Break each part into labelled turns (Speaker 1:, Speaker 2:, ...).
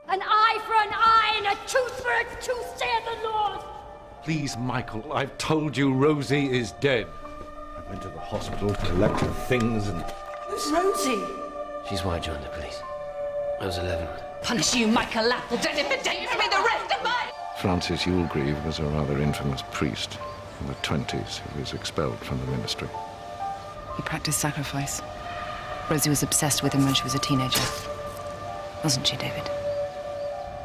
Speaker 1: An eye for an eye and a tooth for a tooth, saith the Lord.
Speaker 2: Please, Michael, I've told you Rosie is dead. I went to the hospital, collected things and...
Speaker 1: Who's Rosie?
Speaker 3: She's why I joined the police. I was 11.
Speaker 1: Punish you, Michael Appleton, if it takes me the rest of my...
Speaker 2: Frensise Yogriffe was a rather infamous priest in the 20s who was expelled from the ministry.
Speaker 4: He practiced sacrifice. Rosie was obsessed with him when she was a teenager. Wasn't she, David?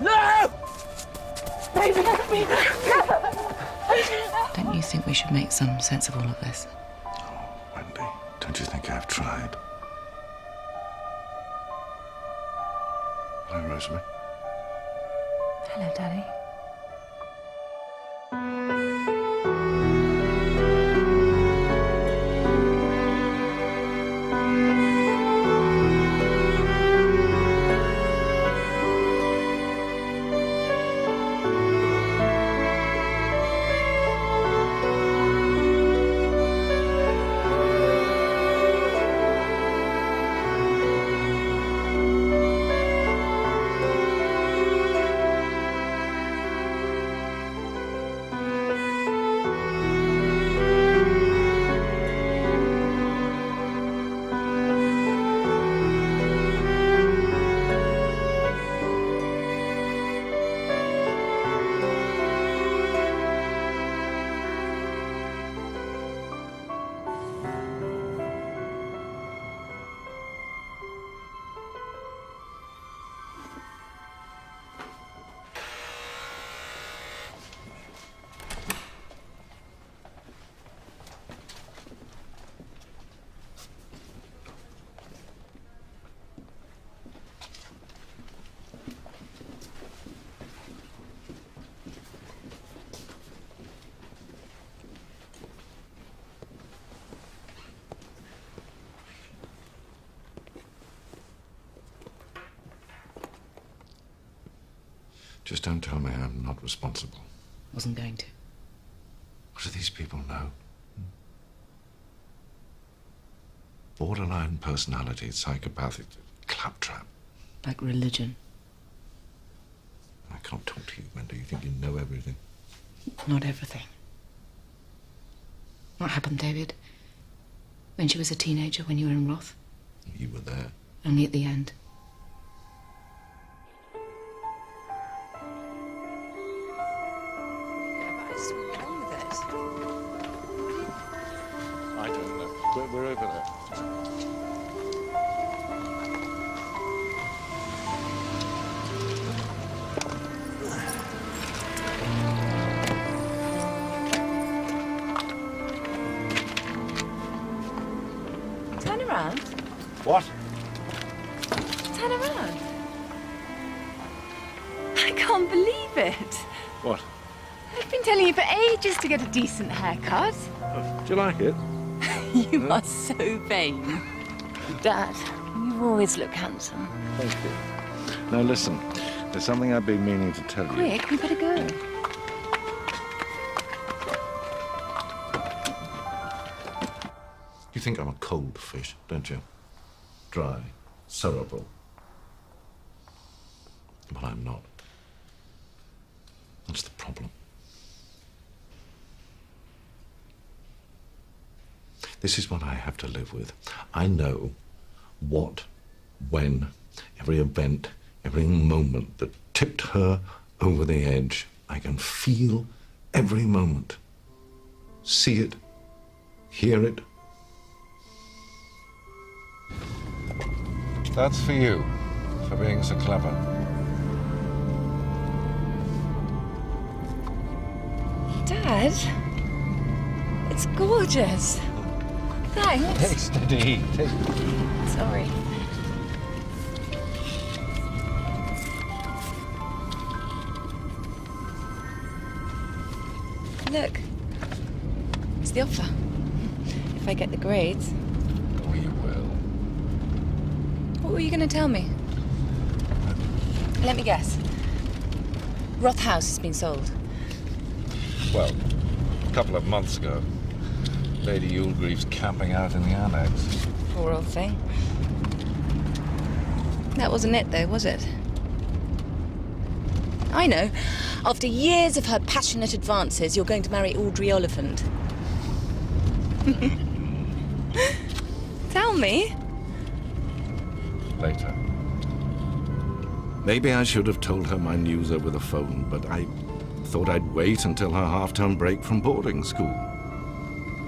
Speaker 1: No! David, let me go!
Speaker 4: Don't you think we should make some sense of all of this?
Speaker 2: Oh, Wendy, don't you think I've tried? Hello, Rosemary.
Speaker 4: Hello, Daddy.
Speaker 2: Just don't tell me I'm not responsible.
Speaker 4: Wasn't going to.
Speaker 2: What do these people know? Borderline personality, psychopathic, claptrap.
Speaker 4: Like religion.
Speaker 2: I can't talk to you, Wendy. You think you know everything.
Speaker 4: Not everything. What happened, David? When she was a teenager, when you were in Roth?
Speaker 2: You were there.
Speaker 4: Only at the end.
Speaker 2: I don't know. We're over there.
Speaker 4: Turn around.
Speaker 2: What?
Speaker 4: Turn around. I can't believe it.
Speaker 2: What?
Speaker 4: I've been telling you for ages to get a decent haircut.
Speaker 2: Do you like it?
Speaker 4: You are so vain. Dad, you always look handsome.
Speaker 2: Thank you. Now listen, there's something I've been meaning to tell you.
Speaker 4: Quick, we better go.
Speaker 2: You think I'm a cold fish, don't you? Dry, cerebral. But I'm not. That's the problem. This is what I have to live with. I know what, when, every event, every moment that tipped her over the edge. I can feel every moment. See it, hear it. That's for you, for being so clever.
Speaker 4: Dad, it's gorgeous. Thanks.
Speaker 2: Take steady.
Speaker 4: Sorry. Look, it's the offer. If I get the grades.
Speaker 2: Oh, you will.
Speaker 4: What were you going to tell me? Let me guess. Roth House has been sold.
Speaker 2: Well, a couple of months ago. Lady Yulgreave's camping out in the annex.
Speaker 4: Poor old thing. That wasn't it, though, was it? I know. After years of her passionate advances, you're going to marry Audrey Oliphant. Tell me.
Speaker 2: Later. Maybe I should have told her my news over the phone, but I thought I'd wait until her half-term break from boarding school.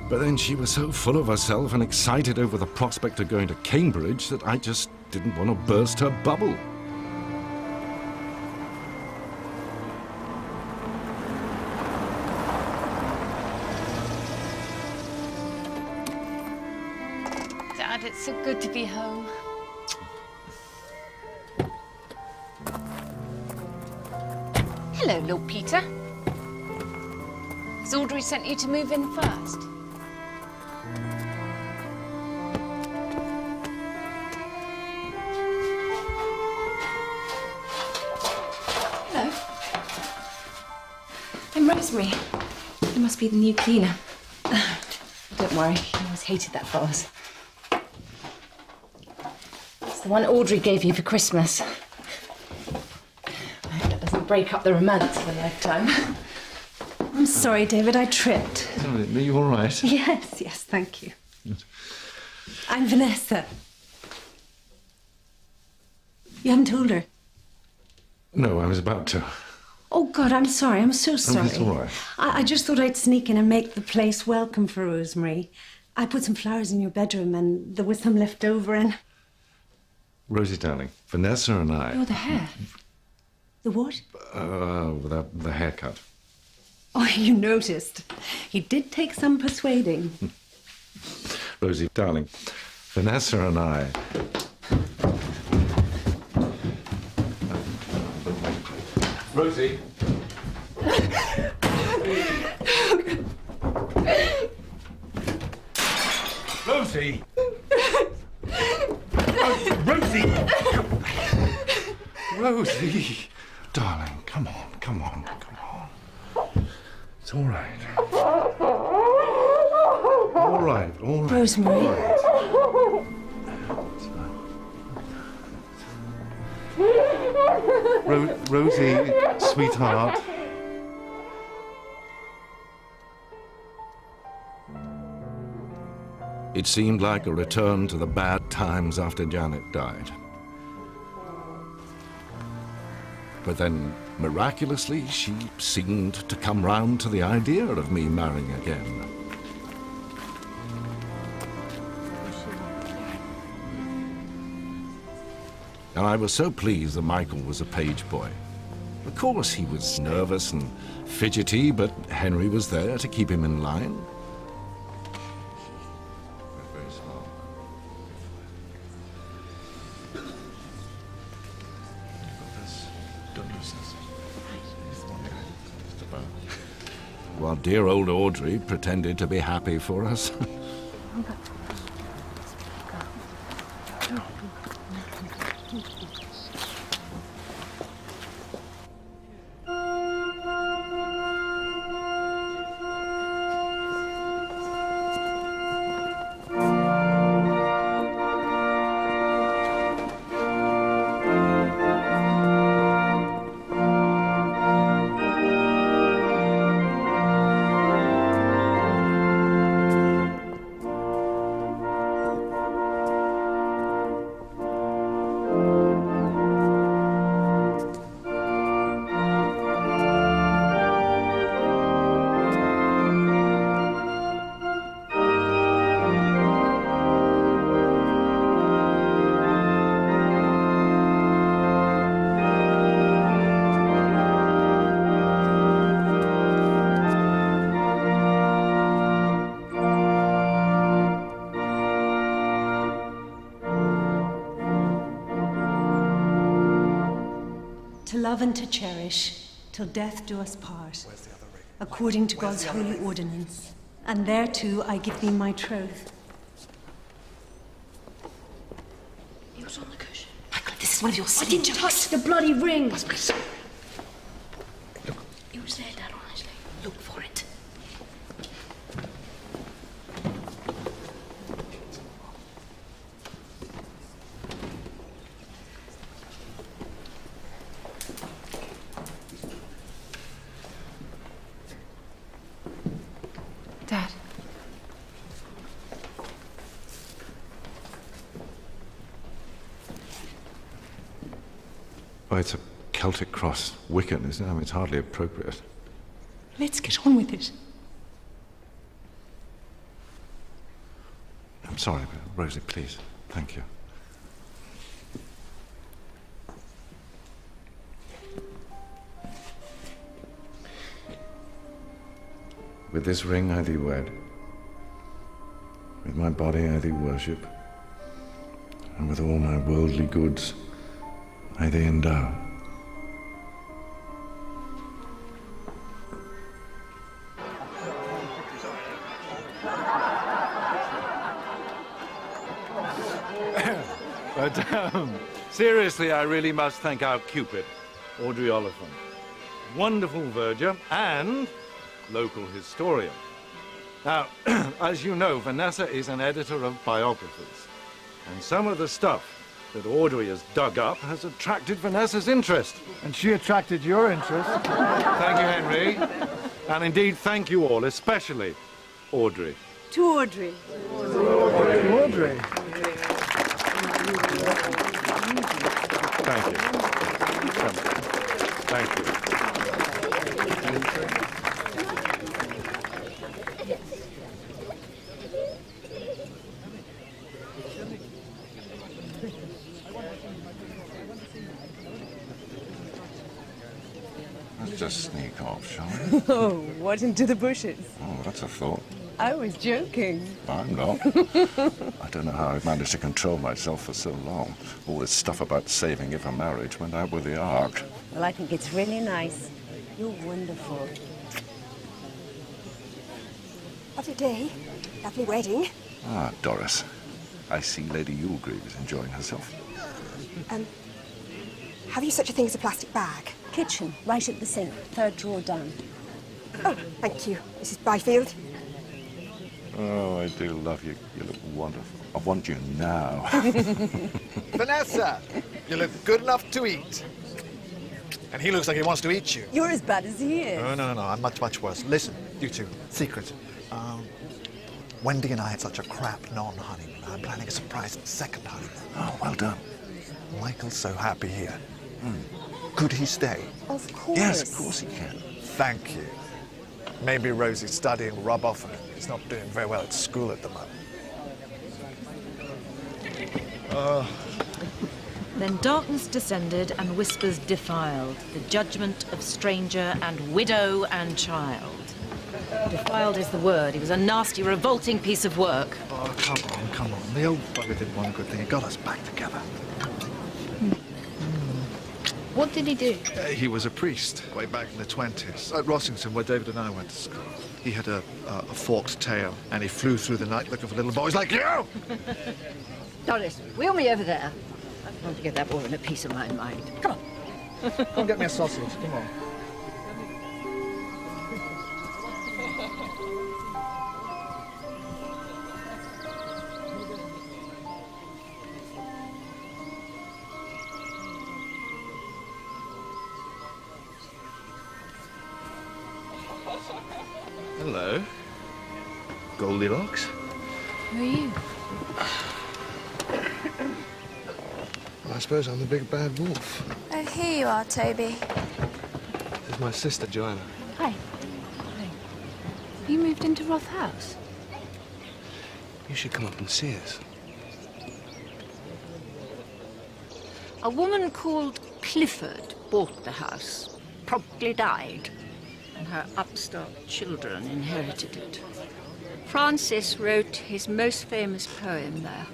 Speaker 2: But then she was so full of herself and excited over the prospect of going to Cambridge that I just didn't want to burst her bubble.
Speaker 4: Dad, it's so good to be home. Hello, Lord Peter. Has Audrey sent you to move in first? Hello. I'm Rosemary. You must be the new cleaner. Don't worry, I always hated that vase. It's the one Audrey gave you for Christmas. I hope that doesn't break up the romance of a lifetime.
Speaker 5: I'm sorry, David, I tripped.
Speaker 2: Are you all right?
Speaker 5: Yes, thank you. I'm Vanessa. You haven't told her?
Speaker 2: No, I was about to.
Speaker 5: Oh, God, I'm sorry. I'm so sorry.
Speaker 2: It's all right.
Speaker 5: I just thought I'd sneak in and make the place welcome for Rosemary. I put some flowers in your bedroom and there was some left over and...
Speaker 2: Rosie, darling, Vanessa and I...
Speaker 5: Oh, the hair. The what?
Speaker 2: The haircut.
Speaker 5: Oh, you noticed. He did take some persuading.
Speaker 2: Rosie, darling, Vanessa and I... Rosie! Rosie! Rosie! Rosie! Darling, come on. It's all right. All right.
Speaker 5: Rosemary.
Speaker 2: All right. Rosie, sweetheart. It seemed like a return to the bad times after Janet died. But then, miraculously, she seemed to come round to the idea of me marrying again. And I was so pleased that Michael was a page boy. Of course, he was nervous and fidgety, but Henry was there to keep him in line. Very small. While dear old Audrey pretended to be happy for us.
Speaker 5: To love and to cherish, till death do us part, according to God's holy ordinance. And thereto I give thee my troth.
Speaker 4: It was on the cushion.
Speaker 5: Michael, this is one of your
Speaker 4: I
Speaker 5: silly
Speaker 4: didn't
Speaker 5: jokes.
Speaker 4: touch the bloody ring.
Speaker 2: Look,
Speaker 4: It was there, Dad, honestly. Look for it.
Speaker 2: Well, it's a Celtic cross Wiccan, isn't it? I mean, it's hardly appropriate.
Speaker 5: Let's get on with it.
Speaker 2: I'm sorry, but Rosie, please. Thank you. With this ring I thee wed, with my body I thee worship, and with all my worldly goods I thee endow. But seriously, I really must thank our Cupid, Audrey Oliphant. Wonderful verger and local historian. Now, as you know, Vanessa is an editor of biographers. And some of the stuff that Audrey has dug up has attracted Vanessa's interest.
Speaker 6: And she attracted your interest.
Speaker 2: Thank you, Henry. And indeed, thank you all, especially Audrey.
Speaker 5: To Audrey.
Speaker 6: Audrey.
Speaker 2: Thank you. Thank you. Let's just sneak off, shall we?
Speaker 5: Oh, what into the bushes?
Speaker 2: Oh, that's a thought.
Speaker 5: I was joking.
Speaker 2: I'm not. I don't know how I've managed to control myself for so long. All this stuff about saving you for marriage went out with the ark.
Speaker 5: Well, I think it's really nice. You're wonderful.
Speaker 7: Lovely day. Lovely wedding.
Speaker 2: Ah, Doris. I see Lady Yulgreave is enjoying herself.
Speaker 7: Have you such a thing as a plastic bag?
Speaker 5: Kitchen, right at the sink, third drawer down.
Speaker 7: Oh, thank you, Mrs. Byfield.
Speaker 2: Oh, I do love you. You look wonderful. I want you now.
Speaker 6: Vanessa, you look good enough to eat. And he looks like he wants to eat you.
Speaker 5: You're as bad as he is.
Speaker 6: No, I'm much, much worse. Listen, you two, secret. Wendy and I had such a crap non-honeymoon. I'm planning a surprise second honeymoon.
Speaker 2: Oh, well done.
Speaker 6: Michael's so happy here. Could he stay?
Speaker 5: Of course.
Speaker 2: Yes, of course he can.
Speaker 6: Thank you. Maybe Rosie's studying rub off on him. He's not doing very well at school at the moment.
Speaker 8: Then darkness descended and whispers defiled, the judgment of stranger and widow and child. Defiled is the word. He was a nasty, revolting piece of work.
Speaker 6: Oh, come on. The old bugger did one good thing. He got us back together.
Speaker 8: What did he do?
Speaker 6: He was a priest way back in the 20s at Rossington, where David and I went to school. He had a forked tail, and he flew through the night looking for little boys like you!
Speaker 9: Doris, wheel me over there. I want to give that woman a piece of my mind. Come on.
Speaker 6: Go and get me a sausage. Come on.
Speaker 2: Hello. Goldilocks.
Speaker 8: Who are you?
Speaker 6: I suppose I'm the big bad wolf.
Speaker 1: Oh, here you are, Toby.
Speaker 3: This is my sister, Joanna.
Speaker 8: Hi. Hi. You moved into Roth House?
Speaker 3: You should come up and see us.
Speaker 9: A woman called Clifford bought the house, promptly died, and her upstart children inherited it. Francis wrote his most famous poem there,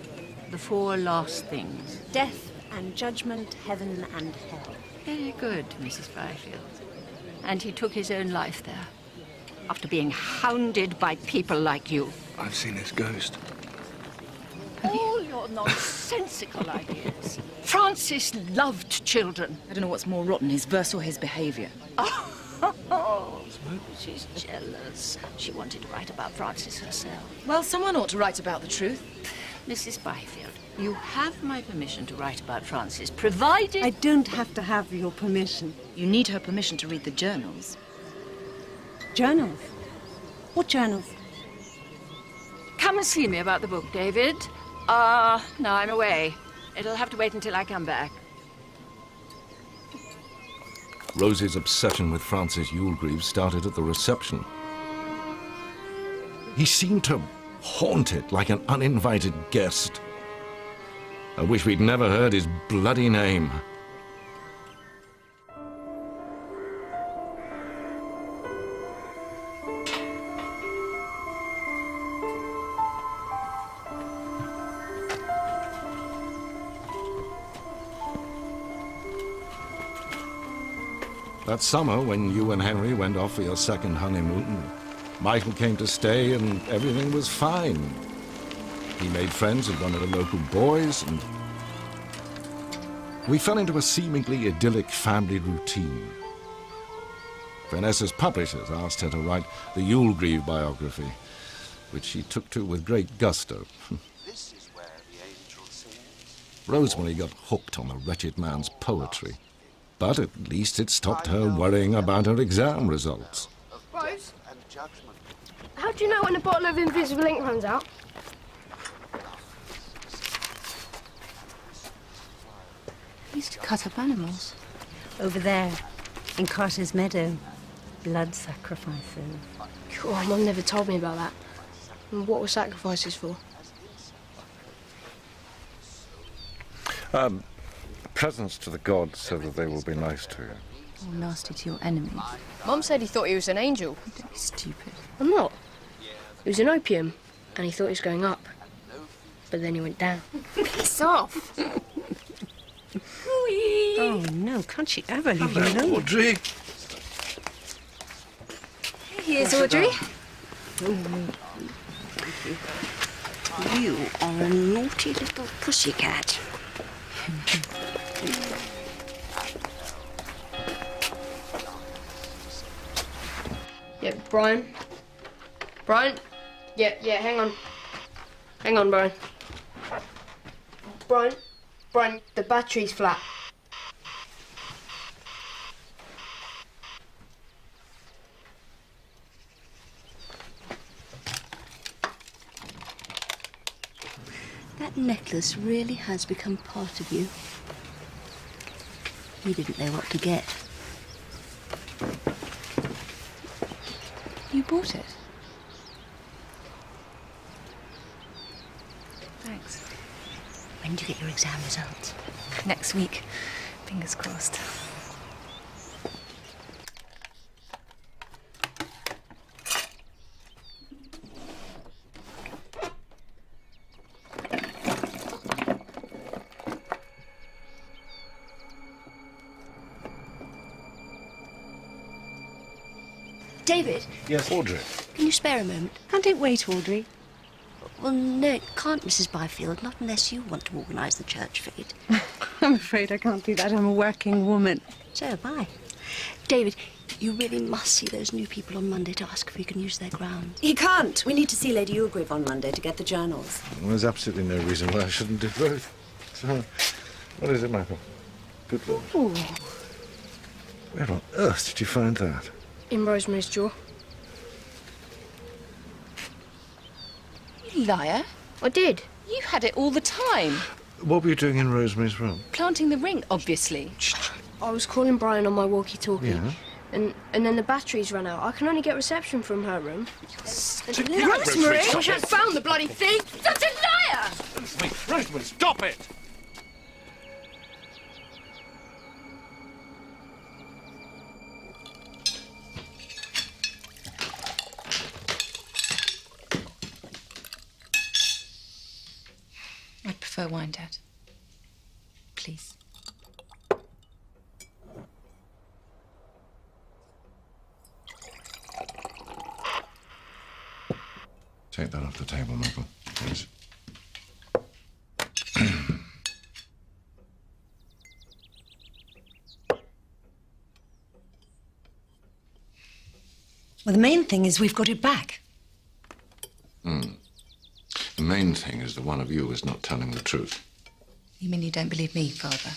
Speaker 9: The Four Last Things.
Speaker 5: Death and judgment, heaven and hell.
Speaker 9: Very good, Mrs. Byfield. And he took his own life there, after being hounded by people like you.
Speaker 3: I've seen his ghost.
Speaker 9: All your nonsensical ideas. Francis loved children.
Speaker 8: I don't know what's more rotten, his verse or his behaviour.
Speaker 9: Oh, she's jealous. She wanted to write about Francis herself.
Speaker 8: Well, someone ought to write about the truth.
Speaker 9: Mrs. Byfield, you have my permission to write about Francis, provided...
Speaker 5: I don't have to have your permission.
Speaker 8: You need her permission to read the journals.
Speaker 5: Journals? What journals?
Speaker 9: Come and see me about the book, David. No, I'm away. It'll have to wait until I come back.
Speaker 2: Rosie's obsession with Frensice Yogriffe started at the reception. He seemed to haunt it like an uninvited guest. I wish we'd never heard his bloody name. That summer, when you and Henry went off for your second honeymoon, Michael came to stay and everything was fine. He made friends with one of the local boys and we fell into a seemingly idyllic family routine. Vanessa's publishers asked her to write the Yogrife biography, which she took to with great gusto.
Speaker 10: This is where the angel sings.
Speaker 2: Rosemary got hooked on the wretched man's poetry. But at least it stopped her worrying about her exam results.
Speaker 11: Rose, how do you know when a bottle of invisible ink runs out?
Speaker 5: He used to cut up animals. Over there, in Carter's Meadow, blood sacrifices.
Speaker 11: Oh, Mum never told me about that. And what were sacrifices for?
Speaker 6: Presents to the gods so that they will be nice to you.
Speaker 4: Or nasty to your enemies.
Speaker 11: Mum said he thought he was an angel.
Speaker 4: Don't be stupid.
Speaker 11: I'm not. It was an opium, and he thought he was going up. But then he went down.
Speaker 4: Piss off!
Speaker 5: Oh, no, can't she ever leave you alone?
Speaker 6: Audrey!
Speaker 4: Here's Audrey.
Speaker 9: You are a naughty little pussycat.
Speaker 11: Yeah, Brian. Brian? Yeah, hang on. Hang on, Brian. Brian, the battery's flat.
Speaker 9: That necklace really has become part of you. You didn't know what to get.
Speaker 4: You bought it? Thanks.
Speaker 9: When do you get your exam results?
Speaker 4: Next week. Fingers crossed.
Speaker 9: David?
Speaker 6: Yes, Audrey.
Speaker 9: Can you spare a moment?
Speaker 5: Can't it wait, Audrey?
Speaker 9: Well, no, it can't, Mrs. Byfield, not unless you want to organise the church fete.
Speaker 5: I'm afraid I can't do that. I'm a working woman.
Speaker 9: So am I. David, you really must see those new people on Monday to ask if we can use their grounds.
Speaker 5: He can't. We need to see Lady Yogrife on Monday to get the journals.
Speaker 6: Well, there's absolutely no reason why I shouldn't do both. So, what is it, Michael? Good Lord.
Speaker 5: Ooh.
Speaker 6: Where on earth did you find that?
Speaker 11: In Rosemary's drawer.
Speaker 4: You liar.
Speaker 11: I did.
Speaker 4: You had it all the time.
Speaker 6: What were you doing in Rosemary's room?
Speaker 4: Planting the ring, obviously.
Speaker 11: I was calling Brian on my walkie-talkie.
Speaker 6: Yeah?
Speaker 11: And then the batteries ran out. I can only get reception from her room.
Speaker 4: Rosemary!
Speaker 11: I wish I'd found the bloody thing! Such a liar!
Speaker 6: Rosemary, stop it!
Speaker 4: I'd prefer wine, Dad. Please.
Speaker 2: Take that off the table, Michael, please.
Speaker 5: Well, the main thing is we've got it back.
Speaker 2: The main thing is that one of you is not telling the truth.
Speaker 4: You mean you don't believe me, Father?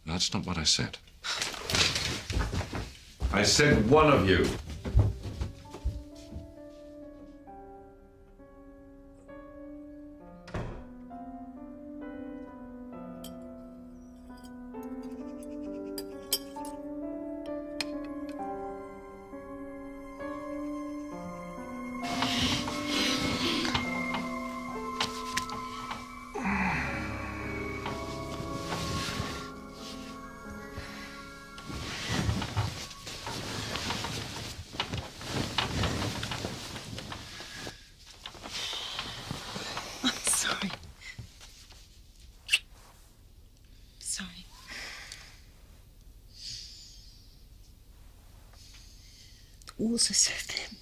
Speaker 2: That's not what I said. I said one of you.
Speaker 5: walls are so thin.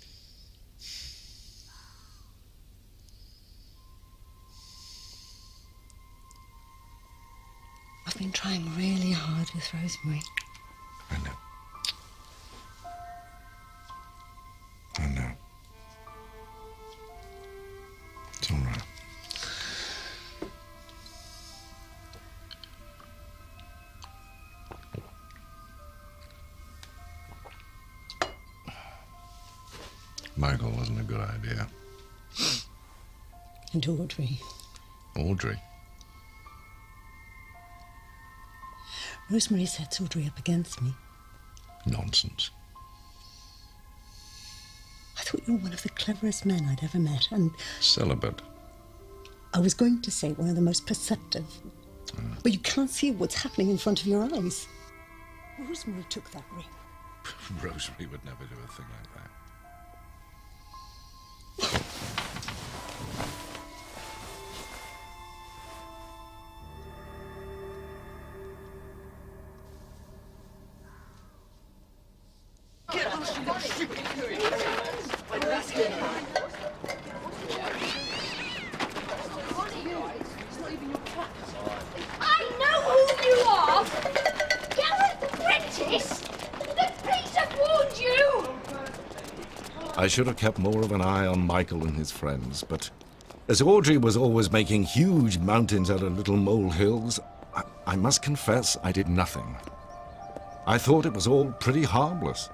Speaker 5: I've been trying really hard with Rosemary.
Speaker 2: I know. I know. It's all right. Michael wasn't a good idea.
Speaker 5: And Audrey.
Speaker 2: Audrey?
Speaker 5: Rosemary sets Audrey up against me.
Speaker 2: Nonsense.
Speaker 5: I thought you were one of the cleverest men I'd ever met, and...
Speaker 2: Celibate.
Speaker 5: I was going to say one of the most perceptive. But you can't see what's happening in front of your eyes. Rosemary took that ring.
Speaker 2: Rosemary would never do a thing like that.
Speaker 1: I know who you are! Gareth Prentice! The police have warned you!
Speaker 2: I should have kept more of an eye on Michael and his friends, but as Audrey was always making huge mountains out of little molehills, I must confess I did nothing. I thought it was all pretty harmless.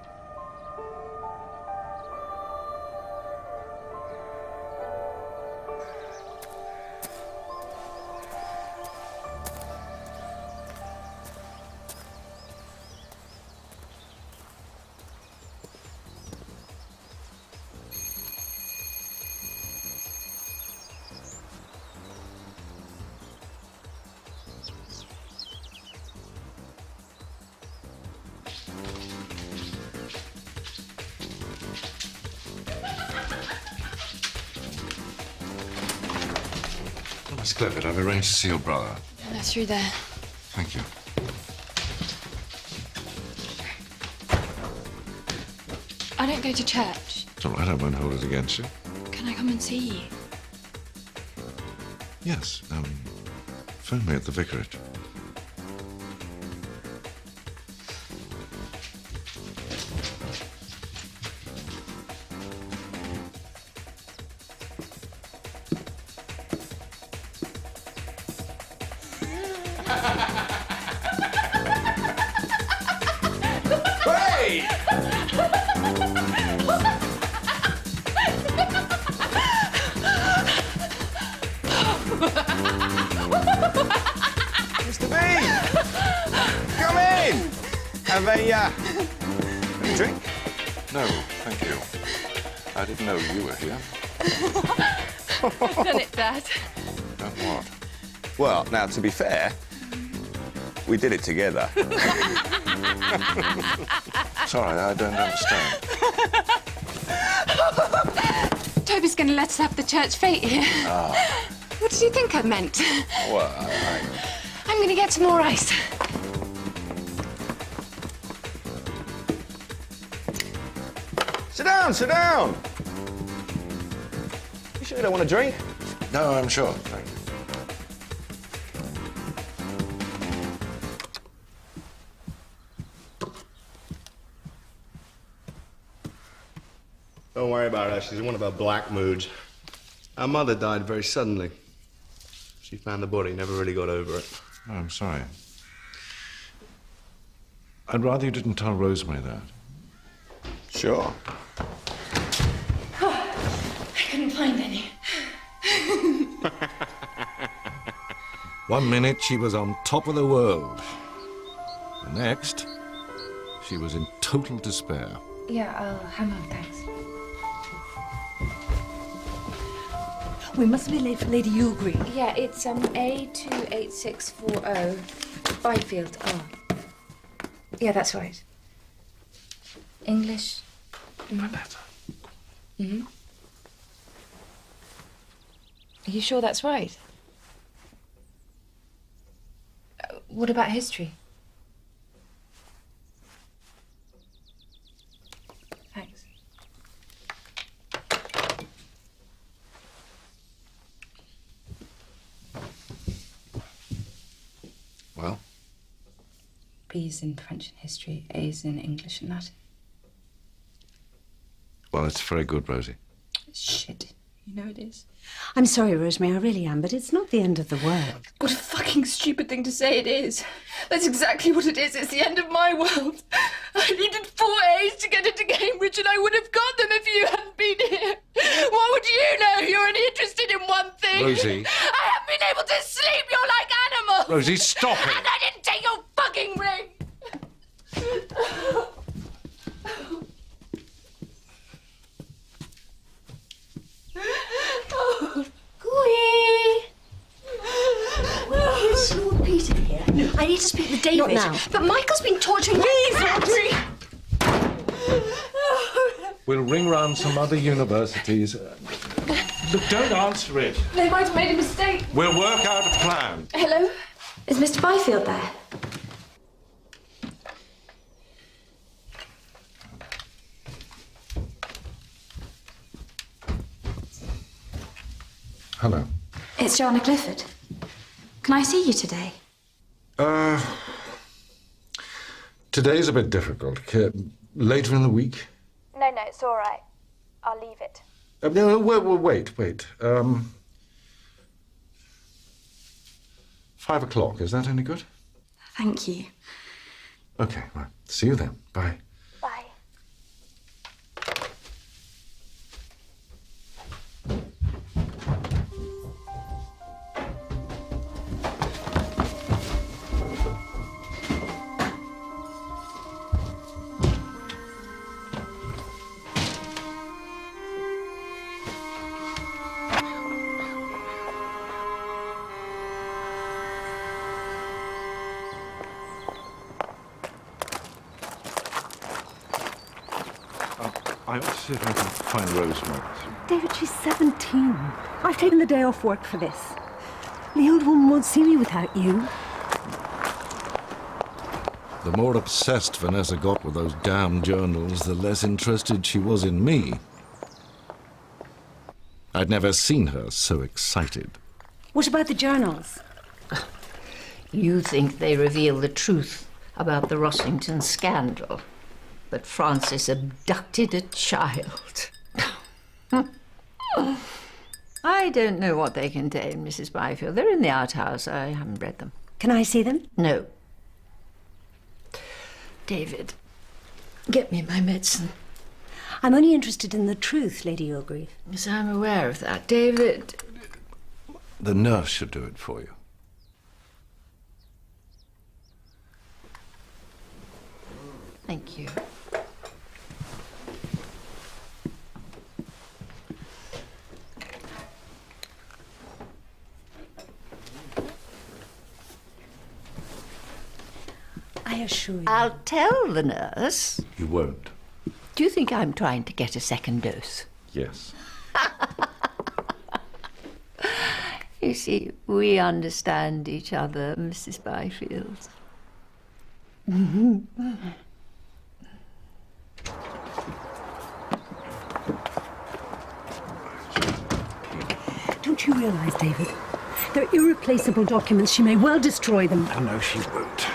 Speaker 2: Miss Clifford, I've arranged to see your brother.
Speaker 4: That's through there.
Speaker 2: Thank you.
Speaker 4: I don't go to church.
Speaker 2: It's all right, I won't hold it against you.
Speaker 4: Can I come and see you?
Speaker 2: Yes, phone me at the vicarage.
Speaker 3: Hey! Mr. B! Come in! Have a drink?
Speaker 2: No, thank you. I didn't know you were here.
Speaker 4: I've done it, Dad.
Speaker 2: Done what?
Speaker 3: Well, now, to be fair, we did it together.
Speaker 2: Sorry, I don't understand.
Speaker 4: Toby's going to let us have the church fete here.
Speaker 2: Ah.
Speaker 4: What did you think I meant?
Speaker 2: Well,
Speaker 4: I'm going to get some more ice.
Speaker 3: Sit down, sit down! You sure you don't want a drink?
Speaker 2: No, I'm sure, thank you.
Speaker 3: Don't worry about her. She's in one of her black moods. Our mother died very suddenly. She found the body, never really got over it.
Speaker 2: Oh, I'm sorry. I'd rather you didn't tell Rosemary that.
Speaker 3: Sure.
Speaker 4: I couldn't find any.
Speaker 2: 1 minute she was on top of the world. The next, she was in total despair.
Speaker 4: Yeah, I'll hang on, thanks.
Speaker 5: We must be late for Lady Yulgri.
Speaker 4: Yeah, it's A28640 Byfield. Oh. Yeah, that's right. English.
Speaker 2: Vanessa.
Speaker 4: Mm-hmm. Are you sure that's right? What about history? Thanks. B's in French and history, A's in English and Latin.
Speaker 2: Well, it's very good, Rosie.
Speaker 4: Shit. You know it is.
Speaker 5: I'm sorry, Rosemary, I really am, but it's not the end of the world.
Speaker 4: What a fucking stupid thing to say it is. That's exactly what it is. It's the end of my world. I needed 4 A's to get into Cambridge, and I would have got them if you hadn't been here. What would you know? You're only interested in one thing.
Speaker 2: Rosie.
Speaker 4: I haven't been able to sleep. You're like animals.
Speaker 2: Rosie, stop it.
Speaker 4: And I didn't take your fucking ring.
Speaker 1: Is Lord Peter here? No. I need to speak with David.
Speaker 5: Not now.
Speaker 1: But Michael's been torturing me.
Speaker 4: Please, Audrey.
Speaker 2: We'll ring round some other universities. Look, don't answer it.
Speaker 4: They might have made a mistake.
Speaker 2: We'll work out a plan.
Speaker 1: Hello? Is Mr. Byfield there?
Speaker 2: Hello.
Speaker 1: It's Joanna Clifford. Can I see you today?
Speaker 2: Today's a bit difficult. Later in the week?
Speaker 1: No, it's all right. I'll leave it.
Speaker 2: No, wait. 5 o'clock, is that any good?
Speaker 1: Thank you.
Speaker 2: Okay, right. See you then. Bye.
Speaker 1: Bye.
Speaker 2: I ought to see if I can find Rosemary.
Speaker 5: David, she's 17. I've taken the day off work for this. The old woman won't see me without you.
Speaker 2: The more obsessed Vanessa got with those damn journals, the less interested she was in me. I'd never seen her so excited.
Speaker 5: What about the journals?
Speaker 9: You think they reveal the truth about the Rossington scandal, but Francis abducted a child. I don't know what they contain, Mrs. Byfield. They're in the outhouse. I haven't read them.
Speaker 5: Can I see them?
Speaker 9: No. David, get me my medicine.
Speaker 5: I'm only interested in the truth, Lady Yogrife.
Speaker 9: Yes, I'm aware of that. David...
Speaker 2: The nurse should do it for you.
Speaker 9: Thank you.
Speaker 5: I assure you.
Speaker 9: I'll tell the nurse.
Speaker 2: You won't.
Speaker 9: Do you think I'm trying to get a second dose?
Speaker 2: Yes.
Speaker 9: You see, we understand each other, Mrs. Byfield.
Speaker 5: Don't you realise, David? They're irreplaceable documents. She may well destroy them.
Speaker 2: Oh, no, she won't.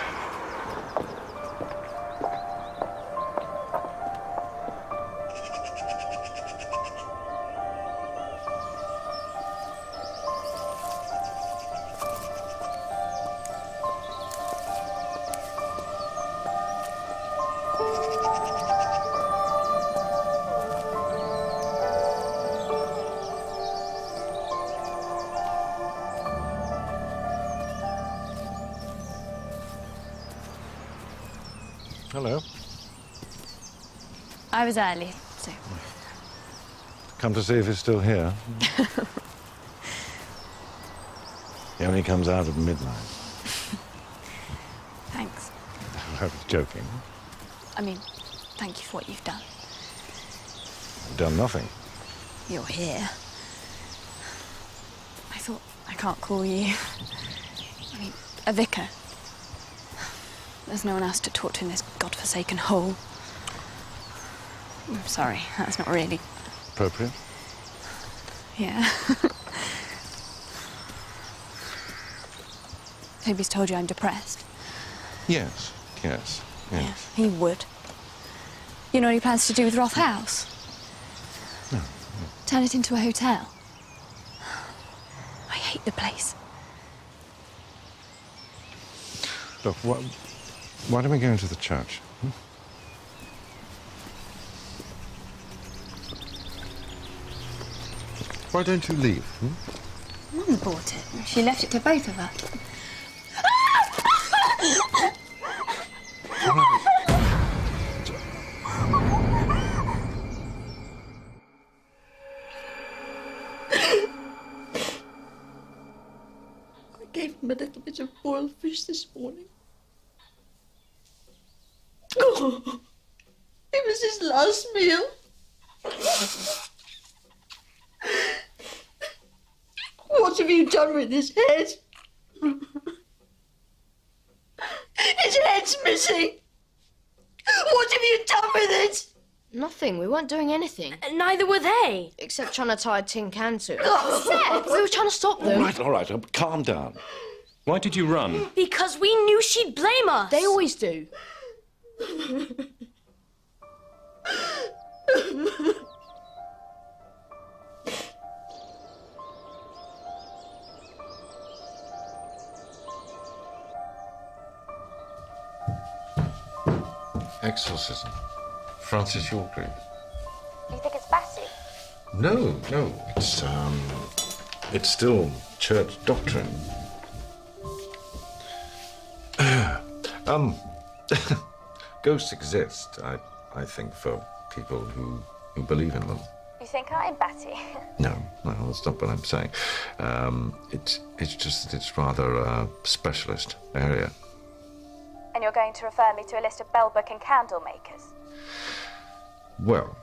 Speaker 2: Hello.
Speaker 12: I was early, so...
Speaker 2: Come to see if he's still here. He only comes out at midnight.
Speaker 12: Thanks.
Speaker 2: I was joking.
Speaker 12: I mean, thank you for what you've done.
Speaker 2: I've done nothing.
Speaker 12: You're here. I thought I can't call you... I mean, a vicar. There's no one else to talk to in this godforsaken hole. I'm sorry, that's not really...
Speaker 2: Appropriate?
Speaker 12: Yeah. Toby's told you I'm depressed.
Speaker 2: Yes. Yes, yes.
Speaker 12: Yeah, he would. You know what he plans to do with Roth House?
Speaker 2: No.
Speaker 12: Turn it into a hotel. I hate the place.
Speaker 2: Look, why don't we go into the church? Hmm? Why don't you leave? Hmm?
Speaker 12: Mum bought it. She left it to both of us.
Speaker 13: I gave him a little bit of boiled fish this morning. Oh, it was his last meal. What have you done with his head? His head's missing. What have you done with it?
Speaker 11: Nothing. We weren't doing anything. Neither were they. Except trying to tie a tin can to it.
Speaker 13: Oh.
Speaker 11: Seb, we were trying to stop them.
Speaker 2: All right, calm down.
Speaker 14: Why did you run?
Speaker 11: Because we knew she'd blame us. They always do.
Speaker 2: Exorcism. Frensiese Yogriffe.
Speaker 15: You think it's Bessie?
Speaker 2: No, it's still church doctrine. Ghosts exist, I think, for people who believe in them.
Speaker 15: You think I'm Betty?
Speaker 2: No, that's not what I'm saying. It's just that it's rather a specialist area.
Speaker 15: And you're going to refer me to a list of bell book and candle makers?
Speaker 2: Well,